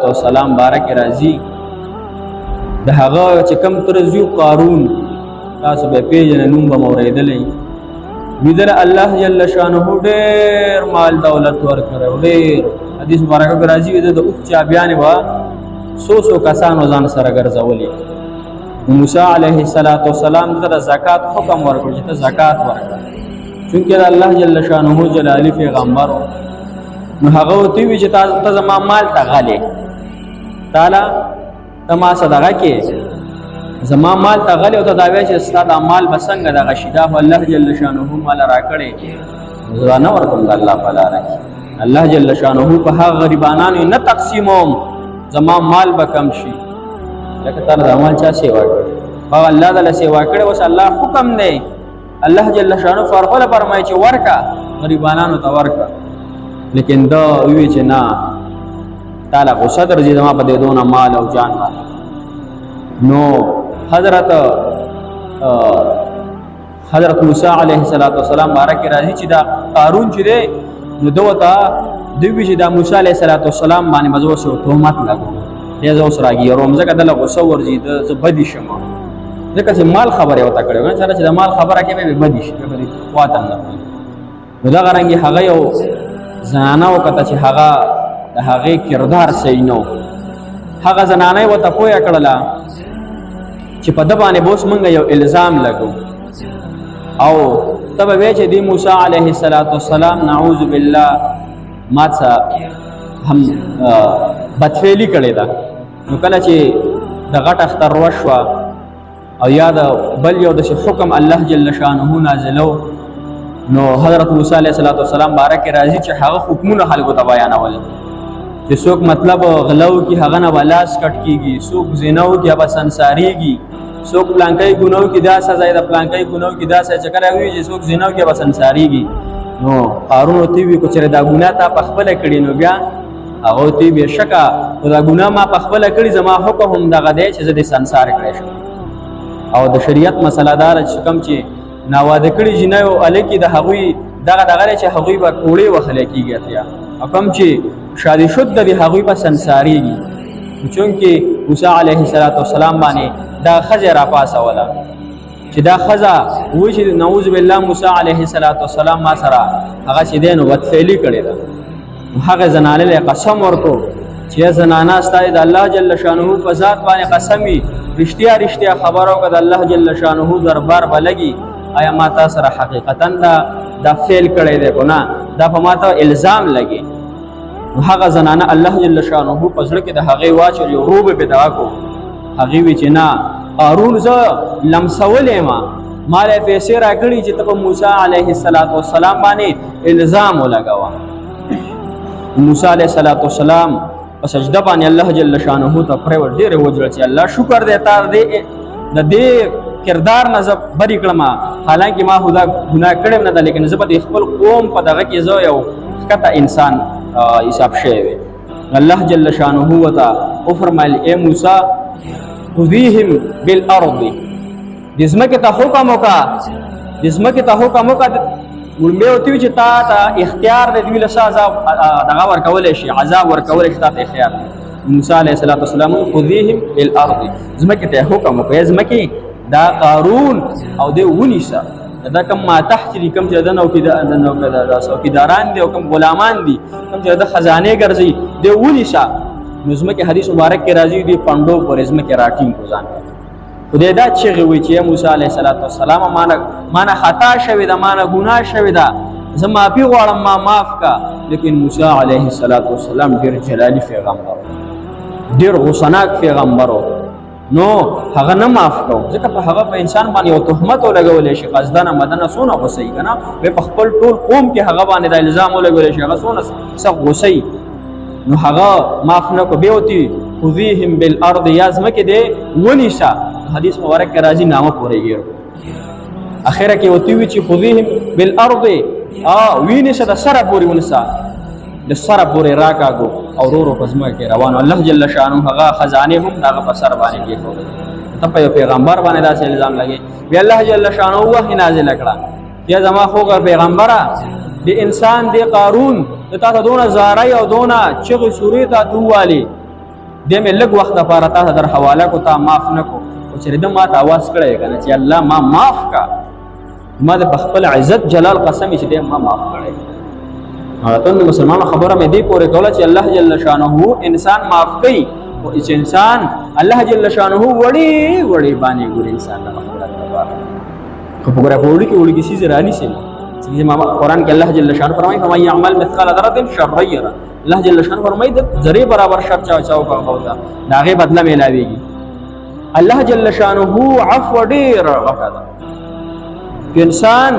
والسلام بارک راځي د هغه چې کوم ترزیو قارون تاسو به پیژنئ نوم به موریدلی ویدل الله جل شانه ډېر مال دولت ورکړی ډېر حدیث مبارکه کې راځي د اوښ چابیانې به څو کسانو ځان سره ګرځولي موسی علیه السلام ته د زکات حکم ورکړ چې ته زکات ورکړه چونکې الله جل شانه جلالی پیغمبر نو هغه ورته وی چې ته زما مال ته غلې تعالی ته ما صدقه کې زما مال ته غلې او ته دا وایې چې ستا دا مال به څنګه دغه شي دا خو الله جل شانه مال راکړی زه نه ورکوم د الله په لاره کې الله جل شانه په هغه غریبانانو نه تقسیموم زما مال به کم شي لکه تا دا مال چا سیوا کړی هغه الله تعالی سیوا کړی اوس الله حکم دی الله جل شانه فرقله فرمایي چې ورکا غریبانانو ته ورکا لیکن دا وی چې نه تعالی غصه درځي زما په دې دونه مال او جان نو حضرت موسی علیه السلام بارک راځي چې دا قارون چې دی نو دوته دوی چې دا موسی علیه السلام باندې مزو سو تهمت لګو دې زو سراږي رومزه کده غصه ورځي د بدی شمه ځکه چې مال خبره وته کړو چې د مال خبره کې به بدی شي به واته نه نو دا غرانګي هغه یو زنانه وکړه چې هغه د هغه کردار صحیح نو هغه زنانه وته پوهه کړله چې په د باندې بوس مونږ یو الزام لګو او تب وی چې دی موسی علیه السلام نعوذ بالله ماته هم بدفعلی کړی دا نو کله چې د غټ اختر وشوه او یاد بل یو د حکم الله جل شانه نازلو نو حضرت موسی علیه السلام بارک راځي چې هغه حکمونه خلکو ته بیانول چې څوک مطلب غلو کی هغه نه ولاس کټ کیږي څوک زینو کی هغه سنساریږي څوک پلانکای ګناو کی دا سزا ده پلانکای ګناو کی دا سزا چې کله وی چې څوک زینو کی هغه سنساریږي نو قارون ته وی کو چې دا ګناه تا پخپل کړي نو بیا هغه ته به شکا دا ګناه ما پخپل کړي زما حکم هم دغه دی چې زه سنسار کړی شم او د شریعت مسله دار چې کوم چې ناواده کړي جنایو الکی د هغوی دغه چې هغوی به کوړې وخلې کیږي اتیا کوم چې شادي شد د هغوی په سنساریږي چونکه موسی علیه السلام باندې دا خزه را پاسه ولا چې دا خزه و چې نعوذ بالله موسی علیه السلام ما سره هغه چې دین وت فعلی کړی دا هغه زنانه له قسم ورکو چې زنانه ستای د الله جل شانه په ذات باندې قسمی رښتیا خبرو کړه الله جل شانه دربار بلګي آیا ما تاسو سره حقیقتا دا فعل کړی دی کو نه دا په ما ته الزام لګي هغه زنانه الله جل شانه په ځل کې د هغه واچو یو روب به دعا کو هغه وی چې نه قارون ز لمسولې ما له پیسې راکړي چې ته موسی علیه السلام باندې الزام ولګاوه موسی علیه السلام په سجده باندې الله جل شانه ته پر ډېر وجل چې الله شکر دې تا دې د دې کردار نه زه بری کړم حالانکه ما خدا ګناه کړم نه لیکن زه په خپل قوم په دغه کې زه یو کته انسان حساب شوی الله جل شانه وتا او فرمایل اے موسی خذيهم بالارض دزمکه ته حکم وکا دزمکه ته حکم وکا ولمه وتی چې تا اختیار د دوی له عذاب دغه ورکول شي عذاب ورکول شي تا اختیار موسی علیه السلام خذيهم بالارض زمکه ته حکم وکا زمکه دا قارون او د ونیسا دا کم ما تحت دي کم چې دنو کې دا څوکیداران دي او کم غلامان دي کم چې د خزانه ګرځي د ونیسا نظم کې حدیث مبارک کې راځي دی پندو پر ازم کې راټینګ کو ځان خدای دا چې وی چې موسی علیه السلام معنا خطا شوی دا معنا ګناه شوی دا زما پی غواړم ما معاف کا لیکن موسی علیه السلام ډیر جلالی پیغمبر ډیر غصناک پیغمبر نو هغه نه معاف کو ځکه په هغه په انسان باندې یو تهمت ولګول شي قصدانه مدنه سونه غصي کنه په خپل ټول قوم کې هغه باندې د الزام ولګول شي هغه سونه سخت غصي نو هغه معاف نه کو بیوتی خذيهم بالارض یازمکه دی ونیسا حدیث مبارک کې راځي نامه پورېږي اخره کې وتی وی چې خذيهم بالارض وینیسا د سره پورې ونیسا د سره پورې راکاګو او ورو پزما کې روان الله جل شانه هغه خزانه هم هغه په سر باندې کې خو ته په پیغمبر باندې دا الزام لګي وی الله جل شانه وحی نازل کړه یا زما خو پیغمبره د انسان د قارون ته دونه زارای او دونه چغه سورې ته دوالی دې مې لږ وخت لپاره تا در حواله کو تا معاف نکو او چې دې ما ته आवाज کړی کنه چې الله ما معاف کا ما د خپل عزت جلال قسم چې دې ما معاف کړی. ته مسلمانانو خبره مې دې پورې کوله چې الله جل شانه انسان معاف کوي او چې انسان الله جل شانه وړي وړي باندې ګور انسان له مغفرت لپاره خو وګوره په وړي کې وړي کې سيز رانی سي چې ما قرآن کې الله جل شانه فرمایي فمن يعمل مثقال ذره شرا يره. الله جل شانه فرمایي د ذره برابر شر چاو کا ہوتا داغه بدله ملاويږي. الله جل شانه عفو ډیر وکړه. انسان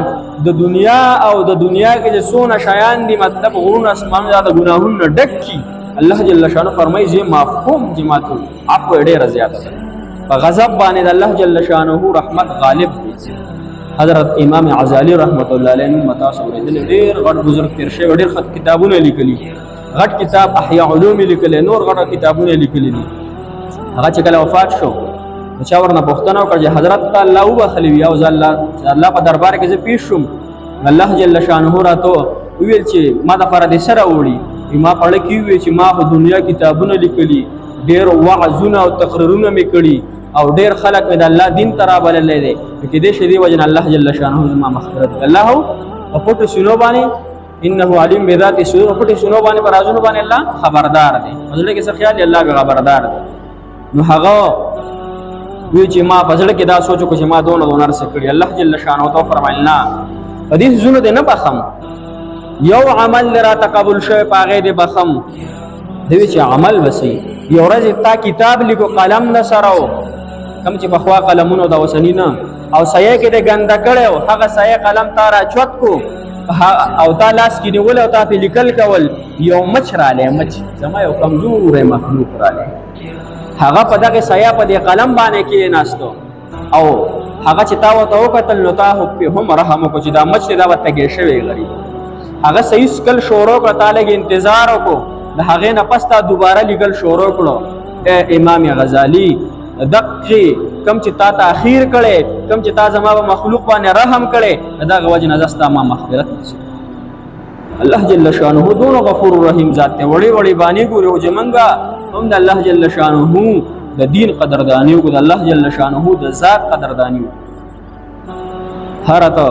د دنیا او د دنیا کې چې څونه شیان دي مطلب غرون اسمان زیاده ګناهونه ډکي الله جل شانه فرمایي زه مفهوم جماعتو عفو ډیر زیاته په غضب باندې الله جل شانه رحمت غالب دي. حضرت امام غزالی رحمت الله علیه متاثر دي ډیر غټ بزرگ تیر شوی ډیر خط کتابونه لیکلي غټ کتاب احیاء علوم لیکلي نور غټ کتابونه لیکلي دي. هغه چې کله وفات شو چا ورنه پوښتنه وکړه چې حضرت الله وبخلوي او الله په دربار کې زه پیښ شوم الله جل شانه راته ویل چې ما د فرد سره وړي ما پړ کې وی چې ما په دنیا کتابونه لیکلي ډېر وعظونه او تقریرونه مې کړي او ډېر خلک مې د الله دین ته رابللی دی کې دې شی دی وجه الله جل شانه زما مغفرت الله په پټو سینو باندې انه علیم بذات الصدور په پټو سینو باندې پر ازونه باندې الله خبردار دی مزله کې څه خیال الله به خبردار دی. نو هغه وی چې ما په ځل کې دا سوچو چې ما دونه رس کړی الله جل شانه تو فرمایلنا حدیث زونه دې نه بخم یو عمل لرا تقبل شوی پاغه دې بخم دوی چې عمل وسی یو ورځ تا کتاب لیکو قلم نه سراو کم چې بخوا قلمونو دا وسنینا او سایه کې دې ګنده کړو هغه سایه قلم تارا چوت کو او تا لاس کې نیول او تا په لیکل کول یو مچ را لې مچ زما یو کمزور مخلوق را لې هغه په دغه سایه په دې قلم باندې کې ناستو او هغه چې تا وته وکتل نو تا په هم رحم کو چې دا مچ دا وته کې شوی غریب هغه صحیح سکل شروع کړ تعالی انتظار وکړو د هغه نه پستا دوباره لیکل شروع کړو امام غزالی دقه کم چې تا تاخير کړي کم چې تا زما په مخلوق باندې رحم کړي دا غوځ نه زستا ما مغفرت نشي. الله جل شانه دون غفور رحیم ذات ته وړي وړي باندې ګورو چې منګه هم د الله جل شانه د دین قدردانی او د الله جل شانه د ذات قدردانی هر ته